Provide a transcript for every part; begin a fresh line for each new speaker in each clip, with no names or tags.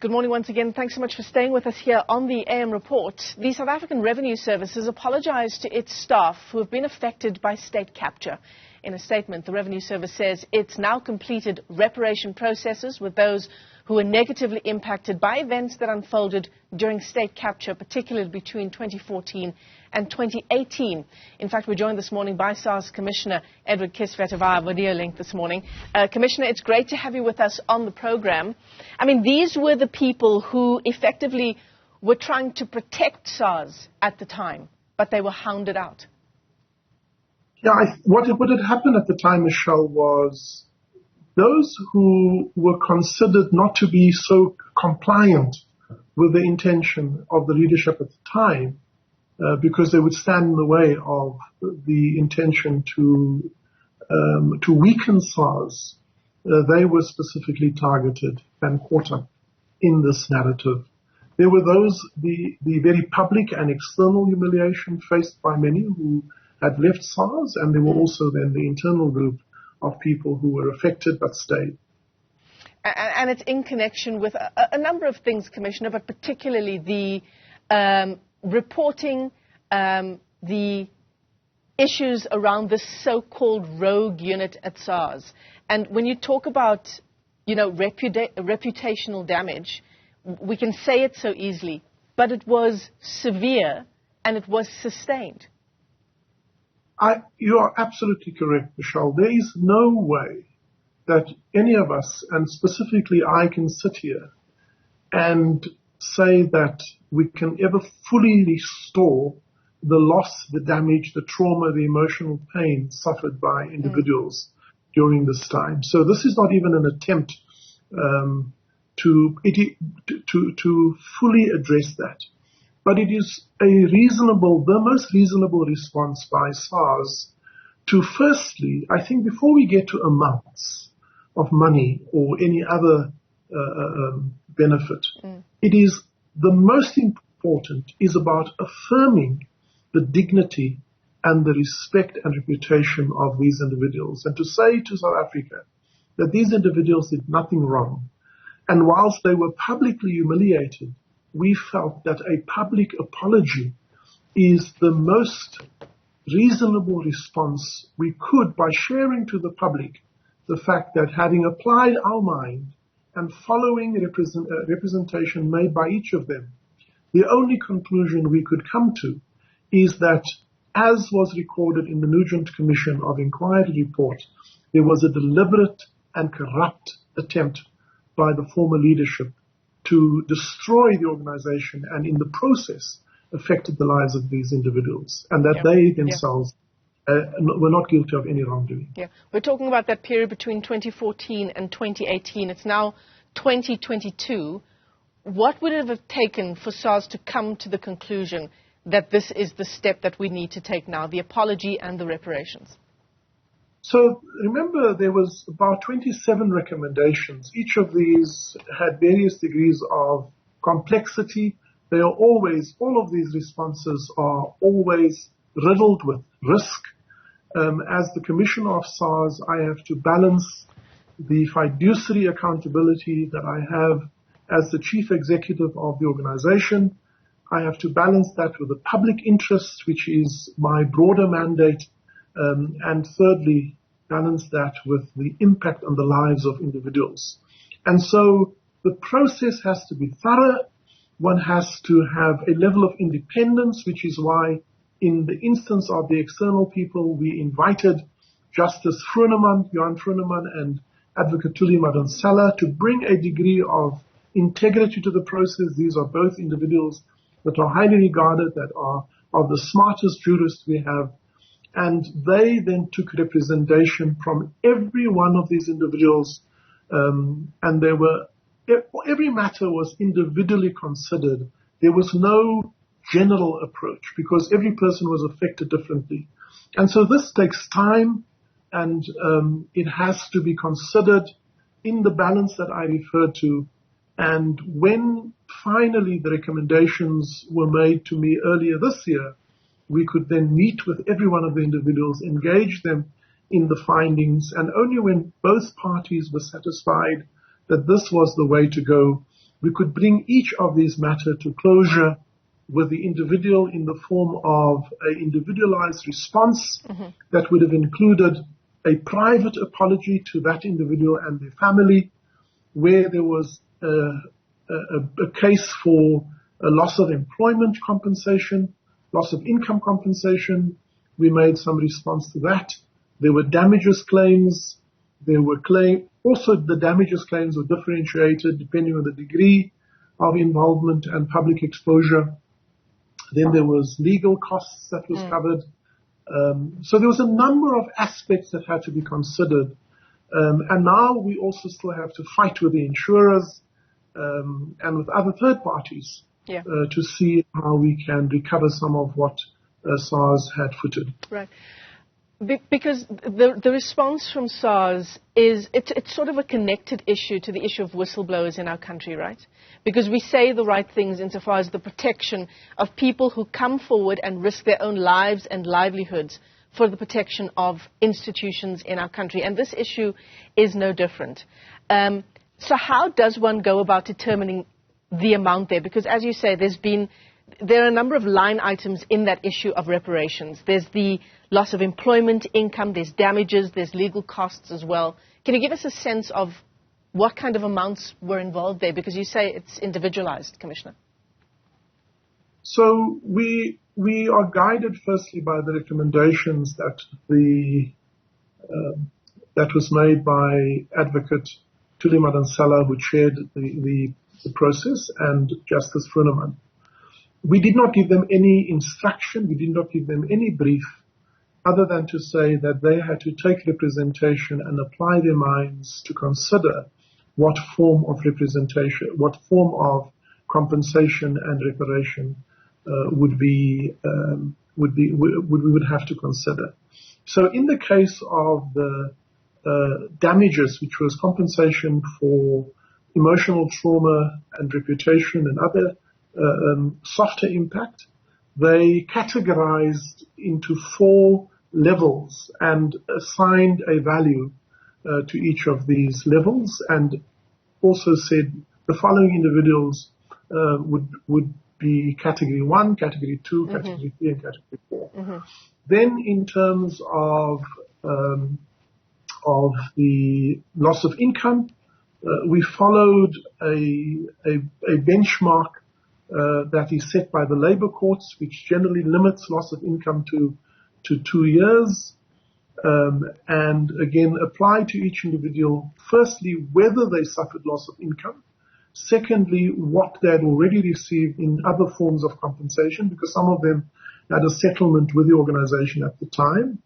Good morning once again. Thanks so much for staying with us here on the AM Report. The South African Revenue Service has apologized to its staff who have been affected by state capture. In a statement, the Revenue Service says it's now completed reparation processes with those who were negatively impacted by events that unfolded during state capture, particularly between 2014 and 2018. In fact, we're joined this morning by SARS Commissioner Edward Kieswetter via video link this morning. Commissioner, it's great to have you with us on the program. I mean, these were the people who effectively were trying to protect SARS at the time, but they were hounded out.
Yeah, what had happened at the time, Michelle, was those who were considered not to be so compliant with the intention of the leadership at the time, because they would stand in the way of the intention to weaken SARS, they were specifically targeted and caught up in this narrative. There were those, the very public and external humiliation faced by many who had left SARS, and there were also then the internal group of people who were affected but stayed.
And it's in connection with a number of things, Commissioner, but particularly the reporting the issues around this so-called rogue unit at SARS. And when you talk about, reputational damage, we can say it so easily, but it was severe and it was sustained.
You are absolutely correct, Michelle. There is no way that any of us, and specifically I, can sit here and say that we can ever fully restore the loss, the damage, the trauma, the emotional pain suffered by individuals during this time. So this is not even an attempt to fully address that. But it is the most reasonable response by SARS to, firstly, I think before we get to amounts of money or any other benefit, it is the most important is about affirming the dignity and the respect and reputation of these individuals, and to say to South Africa that these individuals did nothing wrong. And whilst they were publicly humiliated, we felt that a public apology is the most reasonable response we could, by sharing to the public the fact that, having applied our mind and following representation made by each of them, the only conclusion we could come to is that, as was recorded in the Newzroom Commission of Inquiry report, there was a deliberate and corrupt attempt by the former leadership to destroy the organization, and in the process affected the lives of these individuals, and that they themselves were not guilty of any wrongdoing.
Yeah, we're talking about that period between 2014 and 2018. It's now 2022. What would it have taken for SARS to come to the conclusion that this is the step that we need to take now, the apology and the reparations?
So remember, there was about 27 recommendations. Each of these had various degrees of complexity. They are always, all of these responses are always riddled with risk. As the Commissioner of SARS, I have to balance the fiduciary accountability that I have as the Chief Executive of the organization. I have to balance that with the public interest, which is my broader mandate. And thirdly, balance that with the impact on the lives of individuals. And so the process has to be thorough. One has to have a level of independence, which is why in the instance of the external people, we invited Justice Johan Fruneman and Advocate Thuli Madonsela to bring a degree of integrity to the process. These are both individuals that are highly regarded, that are of the smartest jurists we have. And they then took representation from every one of these individuals, and every matter was individually considered. There was no general approach because every person was affected differently. And so this takes time, and it has to be considered in the balance that I referred to. And when finally the recommendations were made to me earlier this year, we could then meet with every one of the individuals, engage them in the findings, and only when both parties were satisfied that this was the way to go, we could bring each of these matters to closure with the individual in the form of an individualized response that would have included a private apology to that individual and their family, where there was a case for a loss of employment compensation, loss of income compensation. We made some response to that. There were damages claims. There were also the damages claims were differentiated depending on the degree of involvement and public exposure. Then there was legal costs that was covered. So there was a number of aspects that had to be considered. And now we also still have to fight with the insurers and with other third parties to see how we can recover some of what SARS had footed.
Right. Because the response from SARS is, it's sort of a connected issue to the issue of whistleblowers in our country, right? Because we say the right things insofar as the protection of people who come forward and risk their own lives and livelihoods for the protection of institutions in our country. And this issue is no different. So how does one go about determining the amount there? Because as you say, there are a number of line items in that issue of reparations. There's the loss of employment, income, there's damages, there's legal costs as well. Can you give us a sense of what kind of amounts were involved there? Because you say it's individualized, Commissioner.
So we are guided firstly by the recommendations that that was made by Advocate Thuli Madonsela, who chaired the process, and Justice Fruneman. We did not give them any instruction, we did not give them any brief, other than to say that they had to take representation and apply their minds to consider what form of representation, what form of compensation and reparation we would have to consider. So in the case of the damages, which was compensation for emotional trauma and reputation and other softer impact, they categorized into 4 levels and assigned a value to each of these levels, and also said the following individuals would be category 1, category 2, category 3, and category 4. Then in terms of the loss of income, we followed a benchmark that is set by the labor courts, which generally limits loss of income to 2 years, and again apply to each individual, firstly, whether they suffered loss of income, secondly, what they had already received in other forms of compensation, because some of them had a settlement with the organization at the time,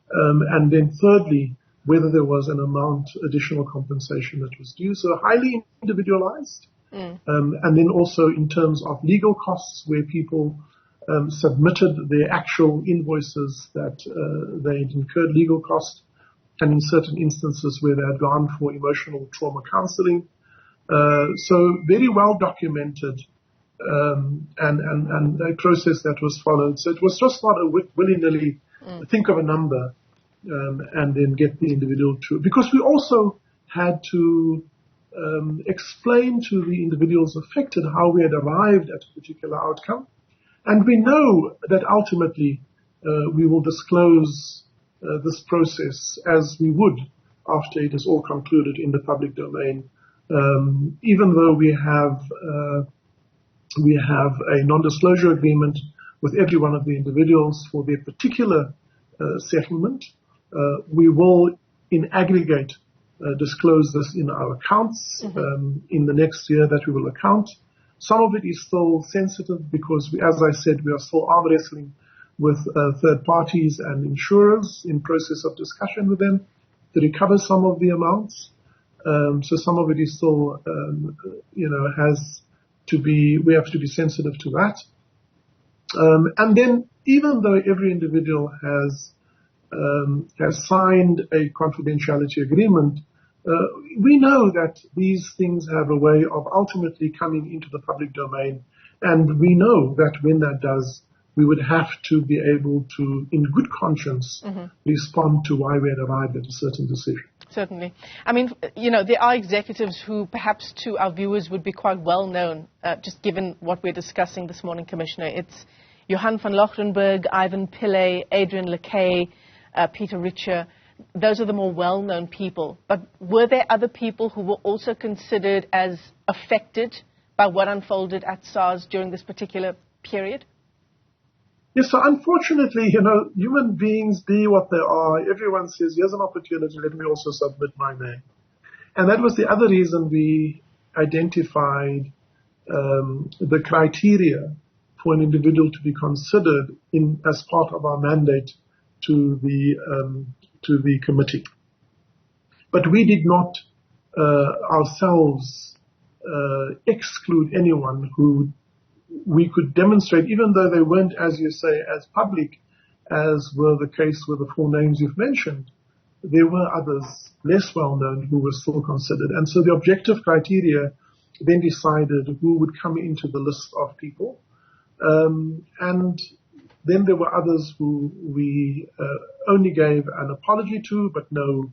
and then thirdly, whether there was an amount additional compensation that was due. So highly individualized. And then also in terms of legal costs, where people submitted their actual invoices that they had incurred legal costs, and in certain instances where they had gone for emotional trauma counseling. So very well documented and a process that was followed. So it was just not a willy-nilly think of a number and then get the individual to, because we also had to explain to the individuals affected how we had arrived at a particular outcome. And we know that ultimately we will disclose this process as we would after it is all concluded in the public domain. Even though we have a non-disclosure agreement with every one of the individuals for their particular settlement, we will in aggregate disclose this in our accounts in the next year that we will account. Some of it is still sensitive because, as I said, we are still arm wrestling with third parties and insurers in process of discussion with them to recover some of the amounts. So some of it is still, has to be, we have to be sensitive to that. And then even though every individual has signed a confidentiality agreement, we know that these things have a way of ultimately coming into the public domain. And we know that when that does, we would have to be able to, in good conscience, respond to why we had arrived at a certain decision.
Certainly. I mean, there are executives who perhaps to our viewers would be quite well known, just given what we're discussing this morning, Commissioner. It's Johan van Lochtenberg, Ivan Pillay, Adrian Lakay, Peter Richer. Those are the more well-known people. But were there other people who were also considered as affected by what unfolded at SARS during this particular period?
Yes, so unfortunately, human beings be what they are. Everyone says, here's an opportunity, let me also submit my name. And that was the other reason we identified the criteria for an individual to be considered as part of our mandate to the committee. But we did not ourselves exclude anyone who we could demonstrate, even though they weren't, as you say, as public as were the case with the four names you've mentioned. There were others less well known who were still considered. And so the objective criteria then decided who would come into the list of people. And then there were others who we only gave an apology to, but no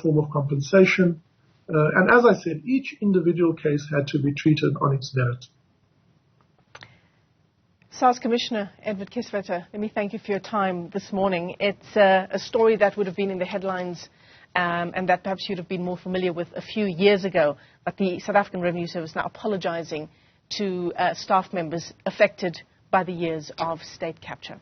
form of compensation. And as I said, each individual case had to be treated on its merit.
SARS Commissioner Edward Kieswetter, let me thank you for your time this morning. It's a story that would have been in the headlines and that perhaps you'd have been more familiar with a few years ago, but the South African Revenue Service now apologizing to staff members affected by the years of state capture.